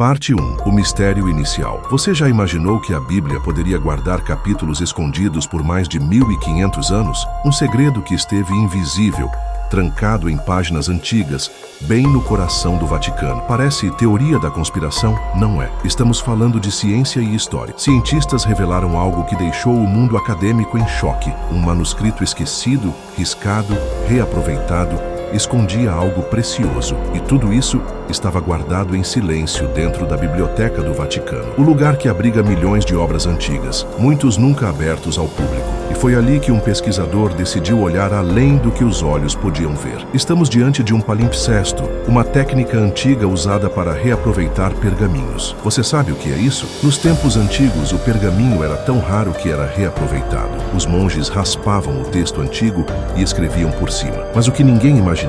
Parte 1. O mistério inicial. Você já imaginou que a Bíblia poderia guardar capítulos escondidos por mais de 1500 anos? Um segredo que esteve invisível, trancado em páginas antigas, bem no coração do Vaticano. Parece teoria da conspiração? Não é. Estamos falando de ciência e história. Cientistas revelaram algo que deixou o mundo acadêmico em choque. Um manuscrito esquecido, riscado, reaproveitado, escondia algo precioso. E tudo isso estava guardado em silêncio dentro da Biblioteca do Vaticano. O lugar que abriga milhões de obras antigas, muitos nunca abertos ao público. E foi ali que um pesquisador decidiu olhar além do que os olhos podiam ver. Estamos diante de um palimpsesto, uma técnica antiga usada para reaproveitar pergaminhos. Você sabe o que é isso? Nos tempos antigos, o pergaminho era tão raro que era reaproveitado. Os monges raspavam o texto antigo e escreviam por cima. Mas o que ninguém imaginava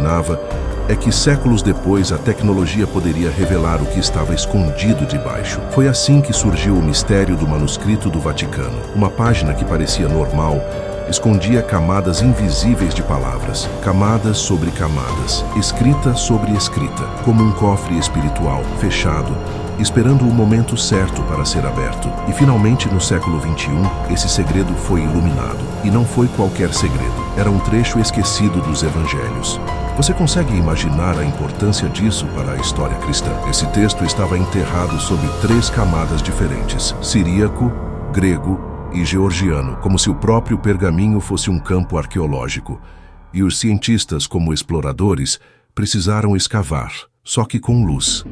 é que séculos depois a tecnologia poderia revelar o que estava escondido debaixo. Foi assim que surgiu o mistério do manuscrito do Vaticano. Uma página que parecia normal escondia camadas invisíveis de palavras, camadas sobre camadas, escrita sobre escrita, como um cofre espiritual fechado, esperando o momento certo para ser aberto. E finalmente, no século XXI, esse segredo foi iluminado. E não foi qualquer segredo. Era um trecho esquecido dos evangelhos. Você consegue imaginar a importância disso para a história cristã? Esse texto estava enterrado sob 3 camadas diferentes: siríaco, grego e georgiano, como se o próprio pergaminho fosse um campo arqueológico. E os cientistas, como exploradores, precisaram escavar, só que com luz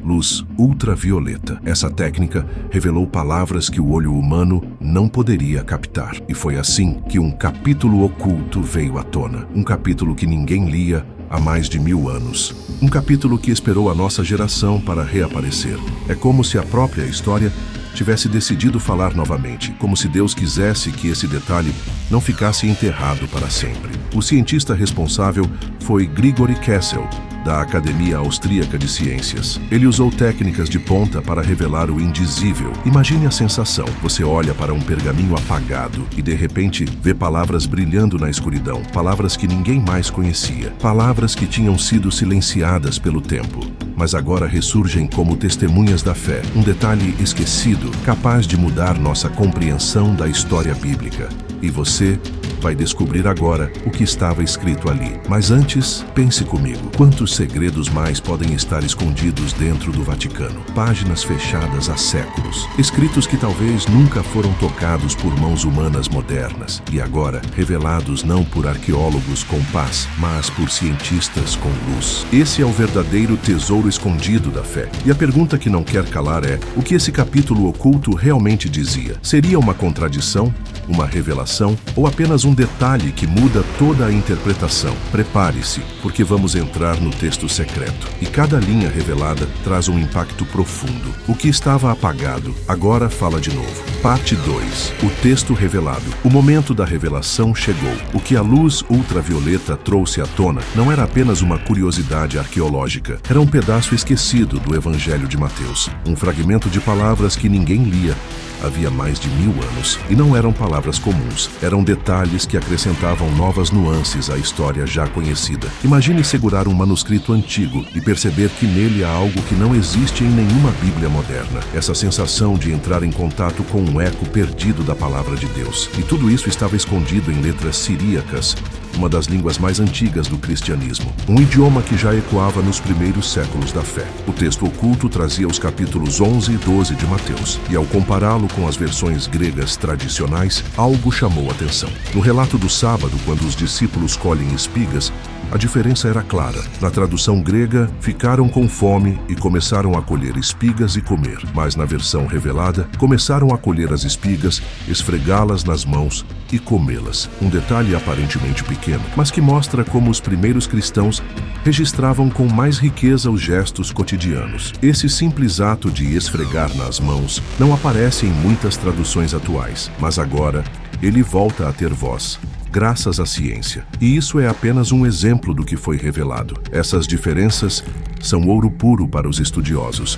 ultravioleta. Essa técnica revelou palavras que o olho humano não poderia captar. E foi assim que um capítulo oculto veio à tona. Um capítulo que ninguém lia há mais de 1000 anos. Um capítulo que esperou a nossa geração para reaparecer. É como se a própria história tivesse decidido falar novamente, como se Deus quisesse que esse detalhe não ficasse enterrado para sempre. O cientista responsável foi Grigori Kessel, da Academia Austríaca de Ciências. Ele usou técnicas de ponta para revelar o indizível. Imagine a sensação. Você olha para um pergaminho apagado e, de repente, vê palavras brilhando na escuridão. Palavras que ninguém mais conhecia. Palavras que tinham sido silenciadas pelo tempo, mas agora ressurgem como testemunhas da fé. Um detalhe esquecido, capaz de mudar nossa compreensão da história bíblica. E você vai descobrir agora o que estava escrito ali. Mas antes, pense comigo. Quantos segredos mais podem estar escondidos dentro do Vaticano? Páginas fechadas há séculos. Escritos que talvez nunca foram tocados por mãos humanas modernas. E agora, revelados não por arqueólogos com paz, mas por cientistas com luz. Esse é o verdadeiro tesouro escondido da fé. E a pergunta que não quer calar é: o que esse capítulo oculto realmente dizia? Seria uma contradição? Uma revelação? Ou apenas um detalhe que muda toda a interpretação? Prepare-se, porque vamos entrar no texto secreto. E cada linha revelada traz um impacto profundo. O que estava apagado, agora fala de novo. Parte 2. O texto revelado. O momento da revelação chegou. O que a luz ultravioleta trouxe à tona não era apenas uma curiosidade arqueológica. Era um pedaço esquecido do Evangelho de Mateus. Um fragmento de palavras que ninguém lia havia mais de 1000 anos. E não eram palavras comuns. Eram detalhes que acrescentavam novas nuances à história já conhecida. Imagine segurar um manuscrito antigo e perceber que nele há algo que não existe em nenhuma Bíblia moderna. Essa sensação de entrar em contato com um eco perdido da palavra de Deus. E tudo isso estava escondido em letras siríacas, uma das línguas mais antigas do cristianismo. Um idioma que já ecoava nos primeiros séculos da fé. O texto oculto trazia os capítulos 11 e 12 de Mateus. E ao compará-lo com as versões gregas tradicionais, algo chamou a atenção. No relato do sábado, quando os discípulos colhem espigas, a diferença era clara. Na tradução grega, ficaram com fome e começaram a colher espigas e comer. Mas na versão revelada, começaram a colher as espigas, esfregá-las nas mãos e comê-las. Um detalhe aparentemente pequeno, mas que mostra como os primeiros cristãos registravam com mais riqueza os gestos cotidianos. Esse simples ato de esfregar nas mãos não aparece em muitas traduções atuais, mas agora ele volta a ter voz, graças à ciência. E isso é apenas um exemplo do que foi revelado. Essas diferenças são ouro puro para os estudiosos.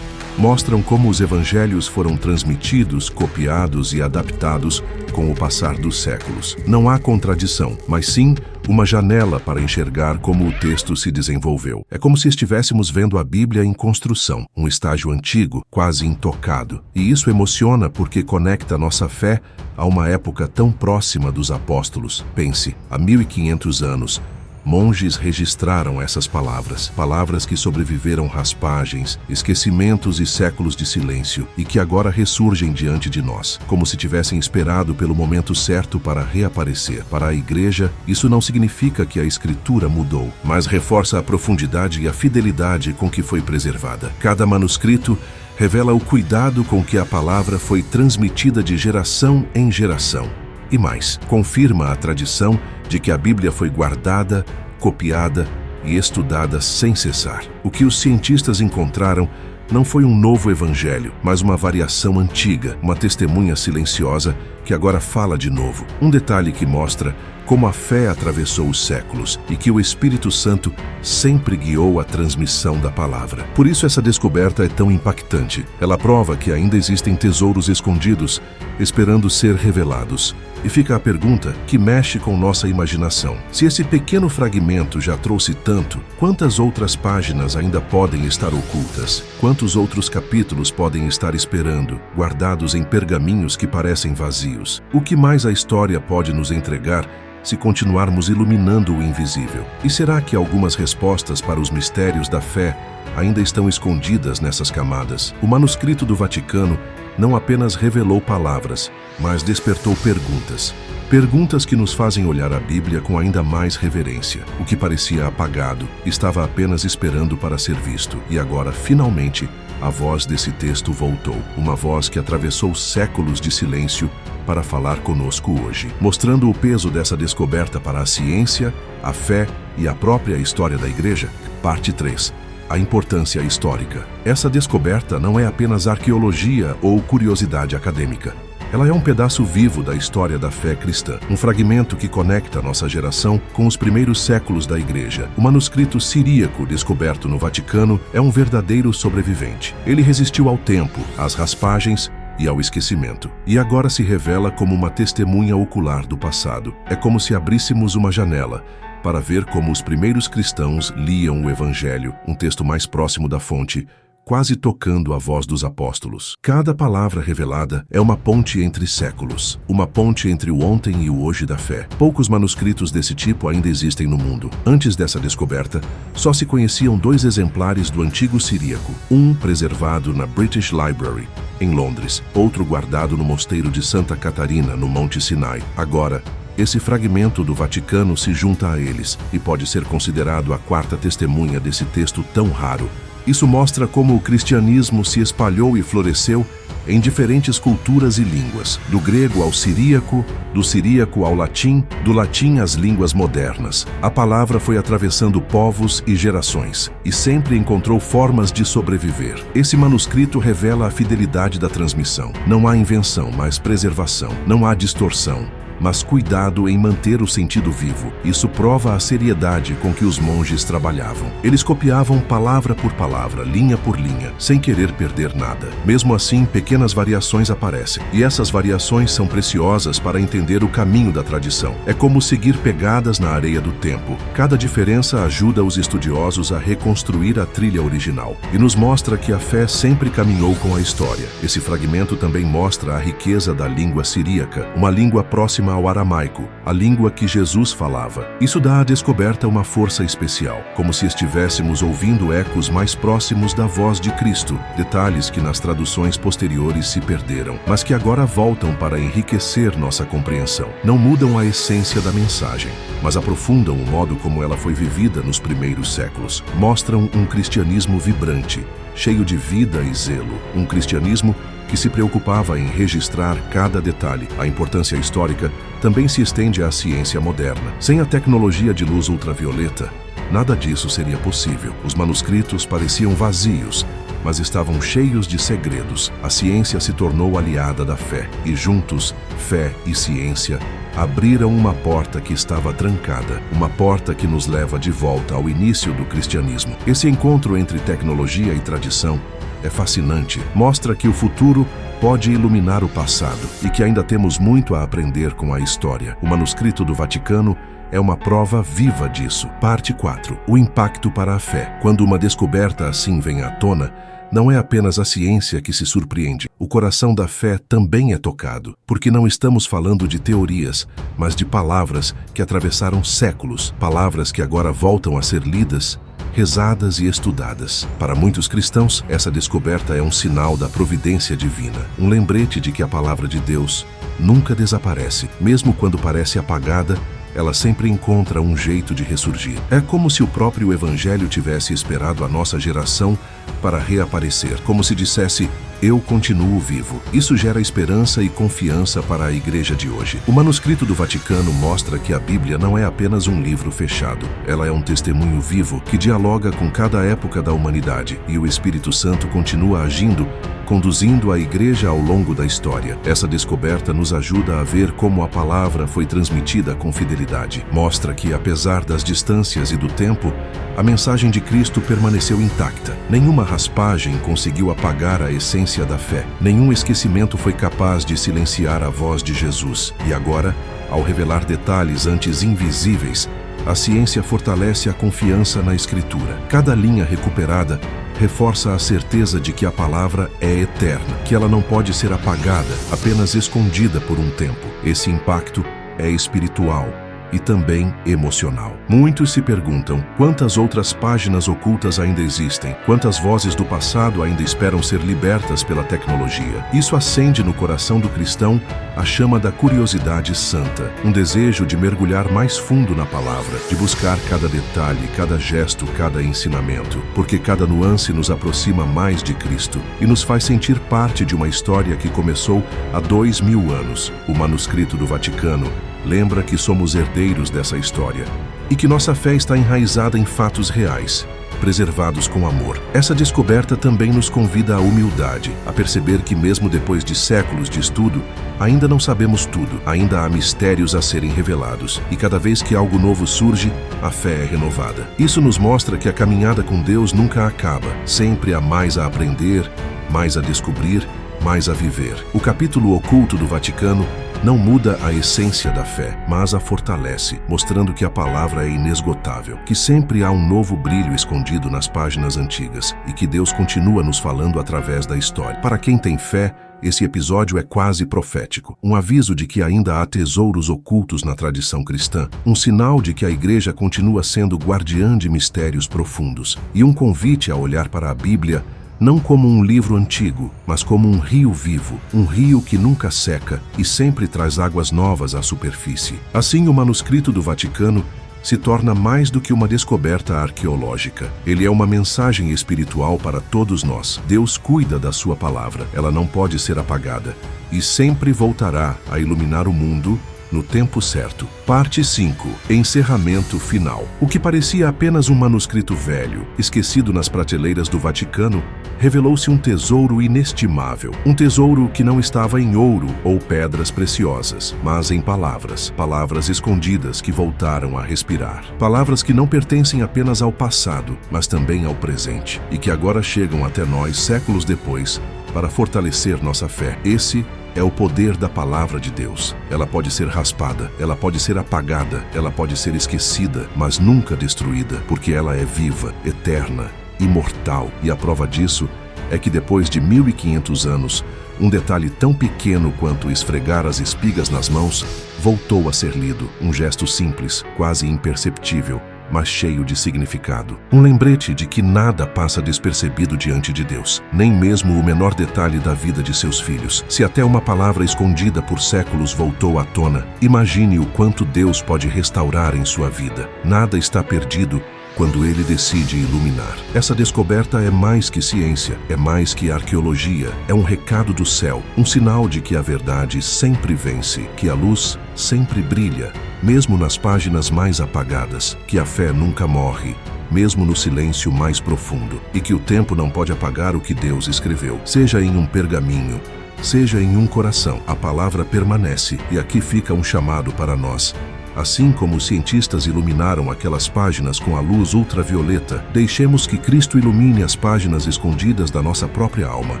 mostram como os evangelhos foram transmitidos, copiados e adaptados com o passar dos séculos. Não há contradição, mas sim uma janela para enxergar como o texto se desenvolveu. É como se estivéssemos vendo a Bíblia em construção, um estágio antigo, quase intocado. E isso emociona porque conecta nossa fé a uma época tão próxima dos apóstolos. Pense, há 1500 anos, monges registraram essas palavras, palavras que sobreviveram raspagens, esquecimentos e séculos de silêncio, e que agora ressurgem diante de nós, como se tivessem esperado pelo momento certo para reaparecer. Para a Igreja, isso não significa que a Escritura mudou, mas reforça a profundidade e a fidelidade com que foi preservada. Cada manuscrito revela o cuidado com que a palavra foi transmitida de geração em geração. E mais, confirma a tradição de que a Bíblia foi guardada, copiada e estudada sem cessar. O que os cientistas encontraram não foi um novo evangelho, mas uma variação antiga, uma testemunha silenciosa que agora fala de novo. Um detalhe que mostra como a fé atravessou os séculos e que o Espírito Santo sempre guiou a transmissão da palavra. Por isso essa descoberta é tão impactante. Ela prova que ainda existem tesouros escondidos, esperando ser revelados. E fica a pergunta que mexe com nossa imaginação. Se esse pequeno fragmento já trouxe tanto, quantas outras páginas ainda podem estar ocultas? Quantos outros capítulos podem estar esperando, guardados em pergaminhos que parecem vazios? O que mais a história pode nos entregar se continuarmos iluminando o invisível? E será que algumas respostas para os mistérios da fé ainda estão escondidas nessas camadas? O manuscrito do Vaticano não apenas revelou palavras, mas despertou perguntas. Perguntas que nos fazem olhar a Bíblia com ainda mais reverência. O que parecia apagado estava apenas esperando para ser visto. E agora, finalmente, a voz desse texto voltou. Uma voz que atravessou séculos de silêncio para falar conosco hoje, mostrando o peso dessa descoberta para a ciência, a fé e a própria história da Igreja. Parte 3. A importância histórica. Essa descoberta não é apenas arqueologia ou curiosidade acadêmica. Ela é um pedaço vivo da história da fé cristã, um fragmento que conecta nossa geração com os primeiros séculos da Igreja. O manuscrito siríaco descoberto no Vaticano é um verdadeiro sobrevivente. Ele resistiu ao tempo, às raspagens e ao esquecimento, e agora se revela como uma testemunha ocular do passado. É como se abríssemos uma janela para ver como os primeiros cristãos liam o Evangelho, um texto mais próximo da fonte, quase tocando a voz dos apóstolos. Cada palavra revelada é uma ponte entre séculos, uma ponte entre o ontem e o hoje da fé. Poucos manuscritos desse tipo ainda existem no mundo. Antes dessa descoberta, só se conheciam 2 exemplares do antigo siríaco, um preservado na British Library, em Londres, outro guardado no mosteiro de Santa Catarina, no Monte Sinai. Agora, esse fragmento do Vaticano se junta a eles e pode ser considerado a 4ª testemunha desse texto tão raro. Isso mostra como o cristianismo se espalhou e floresceu em diferentes culturas e línguas, do grego ao siríaco, do siríaco ao latim, do latim às línguas modernas. A palavra foi atravessando povos e gerações, e sempre encontrou formas de sobreviver. Esse manuscrito revela a fidelidade da transmissão. Não há invenção, mas preservação. Não há distorção, mas cuidado em manter o sentido vivo. Isso prova a seriedade com que os monges trabalhavam. Eles copiavam palavra por palavra, linha por linha, sem querer perder nada. Mesmo assim, pequenas variações aparecem, e essas variações são preciosas para entender o caminho da tradição. É como seguir pegadas na areia do tempo. Cada diferença ajuda os estudiosos a reconstruir a trilha original, e nos mostra que a fé sempre caminhou com a história. Esse fragmento também mostra a riqueza da língua siríaca, uma língua próxima ao aramaico, a língua que Jesus falava. Isso dá à descoberta uma força especial, como se estivéssemos ouvindo ecos mais próximos da voz de Cristo, detalhes que nas traduções posteriores se perderam, mas que agora voltam para enriquecer nossa compreensão. Não mudam a essência da mensagem, mas aprofundam o modo como ela foi vivida nos primeiros séculos. Mostram um cristianismo vibrante, cheio de vida e zelo, um cristianismo que se preocupava em registrar cada detalhe. A importância histórica também se estende à ciência moderna. Sem a tecnologia de luz ultravioleta, nada disso seria possível. Os manuscritos pareciam vazios, mas estavam cheios de segredos. A ciência se tornou aliada da fé, e juntos, fé e ciência abriram uma porta que estava trancada, uma porta que nos leva de volta ao início do cristianismo. Esse encontro entre tecnologia e tradição é fascinante. Mostra que o futuro pode iluminar o passado e que ainda temos muito a aprender com a história. O manuscrito do Vaticano é uma prova viva disso. Parte 4. O impacto para a fé. Quando uma descoberta assim vem à tona, não é apenas a ciência que se surpreende. O coração da fé também é tocado, porque não estamos falando de teorias, mas de palavras que atravessaram séculos, palavras que agora voltam a ser lidas, rezadas e estudadas. Para muitos cristãos, essa descoberta é um sinal da providência divina, um lembrete de que a palavra de Deus nunca desaparece, mesmo quando parece apagada. Ela sempre encontra um jeito de ressurgir. É como se o próprio Evangelho tivesse esperado a nossa geração para reaparecer, como se dissesse: eu continuo vivo. Isso gera esperança e confiança para a igreja de hoje. O manuscrito do Vaticano mostra que a Bíblia não é apenas um livro fechado. Ela é um testemunho vivo que dialoga com cada época da humanidade, e o Espírito Santo continua agindo, conduzindo a igreja ao longo da história. Essa descoberta nos ajuda a ver como a palavra foi transmitida com fidelidade. Mostra que, apesar das distâncias e do tempo, a mensagem de Cristo permaneceu intacta. Nenhuma raspagem conseguiu apagar a essência da fé. Nenhum esquecimento foi capaz de silenciar a voz de Jesus. E agora, ao revelar detalhes antes invisíveis, a ciência fortalece a confiança na Escritura. Cada linha recuperada reforça a certeza de que a palavra é eterna, que ela não pode ser apagada, apenas escondida por um tempo. Esse impacto é espiritual e também emocional. Muitos se perguntam quantas outras páginas ocultas ainda existem, quantas vozes do passado ainda esperam ser libertas pela tecnologia. Isso acende no coração do cristão a chama da curiosidade santa, um desejo de mergulhar mais fundo na palavra, de buscar cada detalhe, cada gesto, cada ensinamento, porque cada nuance nos aproxima mais de Cristo e nos faz sentir parte de uma história que começou há 2000 anos. O manuscrito do Vaticano lembra que somos herdeiros dessa história e que nossa fé está enraizada em fatos reais, preservados com amor. Essa descoberta também nos convida à humildade, a perceber que mesmo depois de séculos de estudo, ainda não sabemos tudo, ainda há mistérios a serem revelados, e cada vez que algo novo surge, a fé é renovada. Isso nos mostra que a caminhada com Deus nunca acaba, sempre há mais a aprender, mais a descobrir, mais a viver. O capítulo oculto do Vaticano não muda a essência da fé, mas a fortalece, mostrando que a palavra é inesgotável, que sempre há um novo brilho escondido nas páginas antigas e que Deus continua nos falando através da história. Para quem tem fé, esse episódio é quase profético, um aviso de que ainda há tesouros ocultos na tradição cristã, um sinal de que a igreja continua sendo guardiã de mistérios profundos e um convite a olhar para a Bíblia não como um livro antigo, mas como um rio vivo, um rio que nunca seca e sempre traz águas novas à superfície. Assim, o manuscrito do Vaticano se torna mais do que uma descoberta arqueológica. Ele é uma mensagem espiritual para todos nós. Deus cuida da sua palavra, ela não pode ser apagada e sempre voltará a iluminar o mundo no tempo certo. Parte 5. Encerramento final. O que parecia apenas um manuscrito velho, esquecido nas prateleiras do Vaticano, revelou-se um tesouro inestimável. Um tesouro que não estava em ouro ou pedras preciosas, mas em palavras. Palavras escondidas que voltaram a respirar. Palavras que não pertencem apenas ao passado, mas também ao presente, e que agora chegam até nós séculos depois para fortalecer nossa fé. Esse é o poder da palavra de Deus. Ela pode ser raspada, ela pode ser apagada, ela pode ser esquecida, mas nunca destruída, porque ela é viva, eterna, imortal. E a prova disso é que depois de 1500 anos, um detalhe tão pequeno quanto esfregar as espigas nas mãos voltou a ser lido. Um gesto simples, quase imperceptível, mas cheio de significado. Um lembrete de que nada passa despercebido diante de Deus, nem mesmo o menor detalhe da vida de seus filhos. Se até uma palavra escondida por séculos voltou à tona, imagine o quanto Deus pode restaurar em sua vida. Nada está perdido quando Ele decide iluminar. Essa descoberta é mais que ciência, é mais que arqueologia, é um recado do céu, um sinal de que a verdade sempre vence, que a luz sempre brilha, mesmo nas páginas mais apagadas, que a fé nunca morre, mesmo no silêncio mais profundo, e que o tempo não pode apagar o que Deus escreveu, seja em um pergaminho, seja em um coração. A palavra permanece, e aqui fica um chamado para nós. Assim como os cientistas iluminaram aquelas páginas com a luz ultravioleta, deixemos que Cristo ilumine as páginas escondidas da nossa própria alma.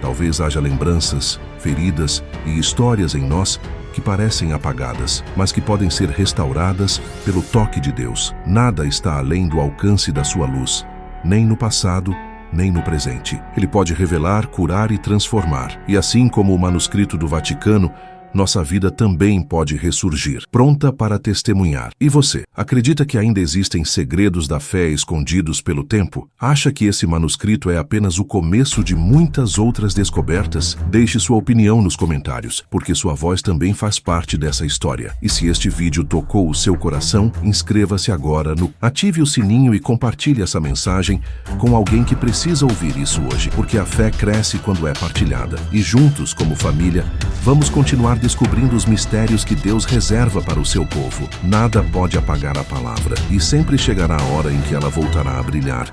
Talvez haja lembranças, feridas e histórias em nós que parecem apagadas, mas que podem ser restauradas pelo toque de Deus. Nada está além do alcance da sua luz, nem no passado, nem no presente. Ele pode revelar, curar e transformar. E assim como o manuscrito do Vaticano, nossa vida também pode ressurgir, pronta para testemunhar. E você, acredita que ainda existem segredos da fé escondidos pelo tempo? Acha que esse manuscrito é apenas o começo de muitas outras descobertas? Deixe sua opinião nos comentários, porque sua voz também faz parte dessa história. E se este vídeo tocou o seu coração, inscreva-se agora ative o sininho e compartilhe essa mensagem com alguém que precisa ouvir isso hoje, porque a fé cresce quando é partilhada. E juntos, como família, vamos continuar descobrindo os mistérios que Deus reserva para o seu povo. Nada pode apagar a palavra, e sempre chegará a hora em que ela voltará a brilhar.